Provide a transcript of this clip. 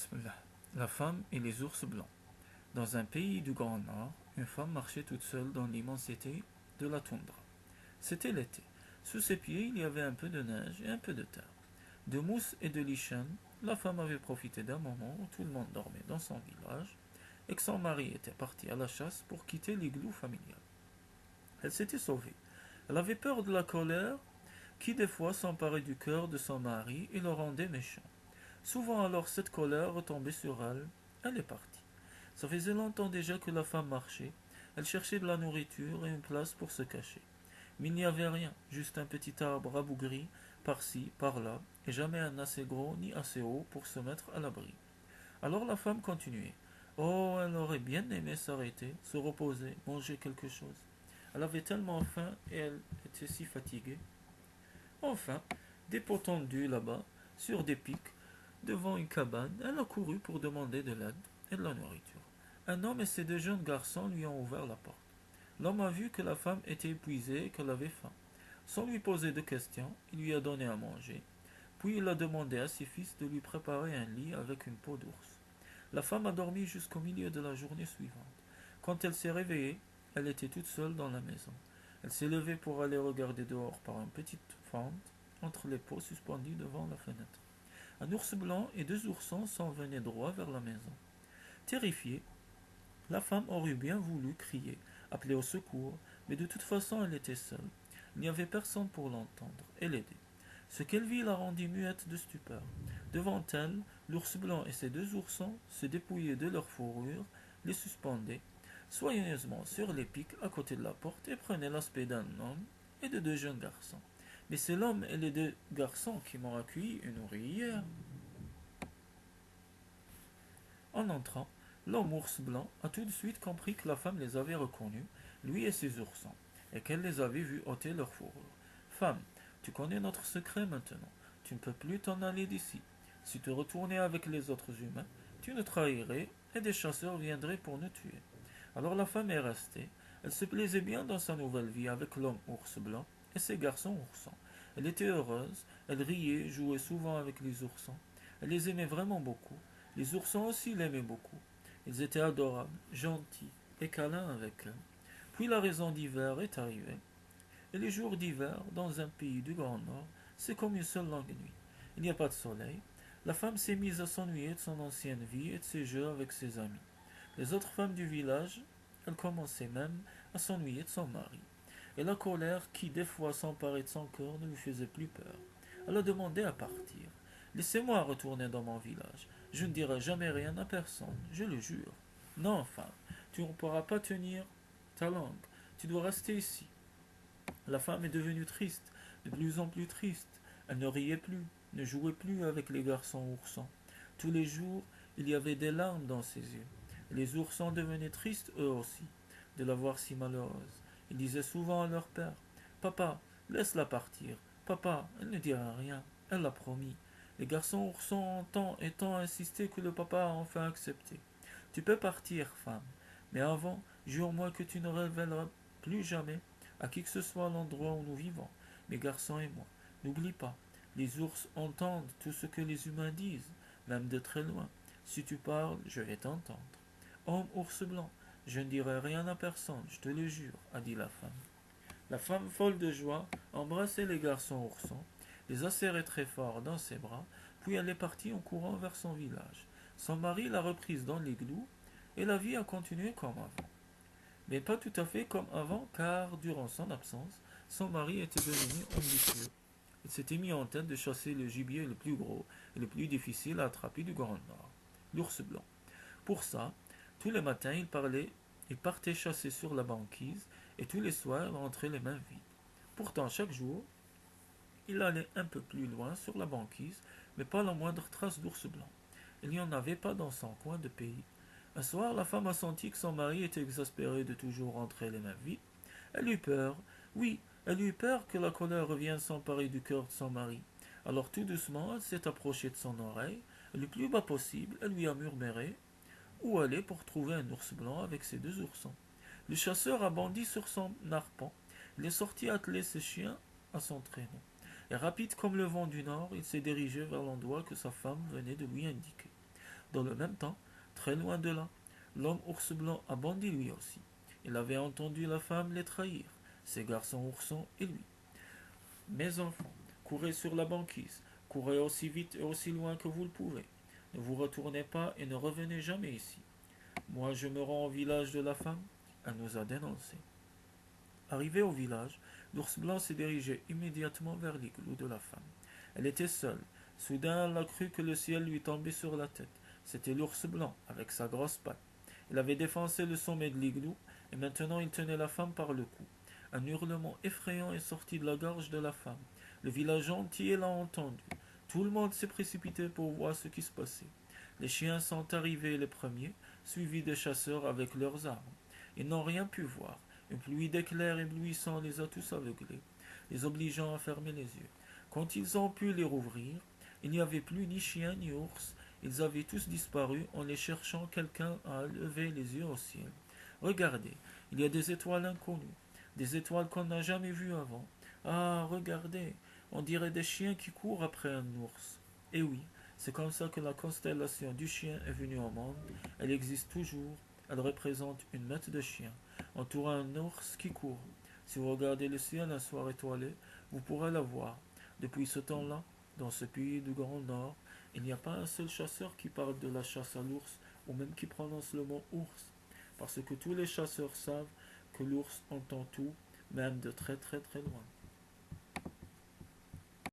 Bismillah. La femme et les ours blancs. Dans un pays du Grand Nord, une femme marchait toute seule dans l'immensité de la toundra. C'était l'été. Sous ses pieds, il y avait un peu de neige et un peu de terre. De mousse et de lichen, la femme avait profité d'un moment où tout le monde dormait dans son village et que son mari était parti à la chasse pour quitter l'igloo familial. Elle s'était sauvée. Elle avait peur de la colère qui des fois s'emparait du cœur de son mari et le rendait méchant. Souvent alors cette colère retombait sur elle. Elle est partie. Ça faisait longtemps déjà que la femme marchait. Elle cherchait de la nourriture et une place pour se cacher. Mais il n'y avait rien, juste un petit arbre rabougri, par-ci, par-là, et jamais un assez gros ni assez haut pour se mettre à l'abri. Alors la femme continuait. Oh, elle aurait bien aimé s'arrêter, se reposer, manger quelque chose. Elle avait tellement faim et elle était si fatiguée. Enfin, des pots tendus là-bas, sur des pics, devant une cabane, elle a couru pour demander de l'aide et de la nourriture. Un homme et ses deux jeunes garçons lui ont ouvert la porte. L'homme a vu que la femme était épuisée et qu'elle avait faim. Sans lui poser de questions, il lui a donné à manger. Puis il a demandé à ses fils de lui préparer un lit avec une peau d'ours. La femme a dormi jusqu'au milieu de la journée suivante. Quand elle s'est réveillée, elle était toute seule dans la maison. Elle s'est levée pour aller regarder dehors par une petite fente entre les pots suspendus devant la fenêtre. Un ours blanc et deux oursons s'en venaient droit vers la maison. Terrifiée, la femme aurait bien voulu crier, appeler au secours, mais de toute façon elle était seule. Il n'y avait personne pour l'entendre et l'aider. Ce qu'elle vit la rendit muette de stupeur. Devant elle, l'ours blanc et ses deux oursons se dépouillaient de leur fourrure, les suspendaient soigneusement sur les pics à côté de la porte et prenaient l'aspect d'un homme et de deux jeunes garçons. Mais c'est l'homme et les deux garçons qui m'ont accueilli et nourri hier. En entrant, l'homme ours blanc a tout de suite compris que la femme les avait reconnus, lui et ses oursons, et qu'elle les avait vus ôter leur fourrure. Femme, tu connais notre secret maintenant. Tu ne peux plus t'en aller d'ici. Si tu retournais avec les autres humains, tu nous trahirais et des chasseurs viendraient pour nous tuer. Alors la femme est restée. Elle se plaisait bien dans sa nouvelle vie avec l'homme ours blanc et ses garçons oursons. Elle était heureuse, elle riait, jouait souvent avec les oursons. Elle les aimait vraiment beaucoup. Les oursons aussi l'aimaient beaucoup. Ils étaient adorables, gentils et câlins avec elle. Puis la raison d'hiver est arrivée. Et les jours d'hiver, dans un pays du Grand Nord, c'est comme une seule longue nuit. Il n'y a pas de soleil. La femme s'est mise à s'ennuyer de son ancienne vie et de ses jeux avec ses amis. Les autres femmes du village, elles commençaient même à s'ennuyer de son mari. Et la colère qui des fois s'emparait de son cœur ne lui faisait plus peur. Elle a demandé à partir. Laissez-moi retourner dans mon village. Je ne dirai jamais rien à personne, je le jure. Non, femme, tu ne pourras pas tenir ta langue. Tu dois rester ici. La femme est devenue triste, de plus en plus triste. Elle ne riait plus, ne jouait plus avec les garçons oursons. Tous les jours, il y avait des larmes dans ses yeux. Et les oursons devenaient tristes eux aussi, de la voir si malheureuse. Ils disaient souvent à leur père, Papa, laisse-la partir. Papa, elle ne dira rien. Elle l'a promis. Les garçons oursons ont tant et tant insisté que le papa a enfin accepté. Tu peux partir, femme. Mais avant, jure-moi que tu ne révéleras plus jamais à qui que ce soit l'endroit où nous vivons, mes garçons et moi. N'oublie pas, les ours entendent tout ce que les humains disent, même de très loin. Si tu parles, je vais t'entendre. Homme ours blanc, je ne dirai rien à personne, je te le jure, a dit la femme. La femme, folle de joie, embrassait les garçons oursons, les a serrés très fort dans ses bras, puis elle est partie en courant vers son village. Son mari l'a reprise dans l'églou, et la vie a continué comme avant. Mais pas tout à fait comme avant, car durant son absence, son mari était devenu ambitieux. Il s'était mis en tête de chasser le gibier le plus gros et le plus difficile à attraper du Grand Nord, l'ours blanc. Pour ça, tous les matins il partait chasser sur la banquise, et tous les soirs il rentrait les mains vides. Pourtant, chaque jour, il allait un peu plus loin sur la banquise, mais pas la moindre trace d'ours blanc. Il n'y en avait pas dans son coin de pays. Un soir, la femme a senti que son mari était exaspéré de toujours rentrer les mains vides. Elle eut peur. Oui, elle eut peur que la colère revienne s'emparer du cœur de son mari. Alors tout doucement, elle s'est approchée de son oreille, et le plus bas possible, elle lui a murmuré où aller pour trouver un ours blanc avec ses deux oursons. Le chasseur a bondi sur son arpent. Il est sorti atteler ses chiens à son traîneau. Et rapide comme le vent du nord, il s'est dirigé vers l'endroit que sa femme venait de lui indiquer. Dans le même temps, très loin de là, l'homme ours blanc a bondi lui aussi. Il avait entendu la femme les trahir, ses garçons oursons et lui. Mes enfants, courez sur la banquise, courez aussi vite et aussi loin que vous le pouvez. Ne vous retournez pas et ne revenez jamais ici. Moi, je me rends au village de la femme. Elle nous a dénoncés. Arrivé au village, l'ours blanc s'est dirigé immédiatement vers l'igloo de la femme. Elle était seule. Soudain, elle a cru que le ciel lui tombait sur la tête. C'était l'ours blanc, avec sa grosse patte. Il avait défoncé le sommet de l'igloo, et maintenant il tenait la femme par le cou. Un hurlement effrayant est sorti de la gorge de la femme. Le village entier l'a entendu. Tout le monde s'est précipité pour voir ce qui se passait. Les chiens sont arrivés les premiers, suivis des chasseurs avec leurs armes. Ils n'ont rien pu voir. Une pluie d'éclairs éblouissants les a tous aveuglés, les obligeant à fermer les yeux. Quand ils ont pu les rouvrir, il n'y avait plus ni chien ni ours. Ils avaient tous disparu en les cherchant quelqu'un à lever les yeux au ciel. Regardez, il y a des étoiles inconnues, des étoiles qu'on n'a jamais vues avant. Ah, regardez, on dirait des chiens qui courent après un ours. Et oui, c'est comme ça que la constellation du chien est venue au monde. Elle existe toujours. Elle représente une meute de chiens, entourant un ours qui court. Si vous regardez le ciel un soir étoilé, vous pourrez la voir. Depuis ce temps-là, dans ce pays du Grand Nord, il n'y a pas un seul chasseur qui parle de la chasse à l'ours, ou même qui prononce le mot ours, parce que tous les chasseurs savent que l'ours entend tout, même de très très très loin.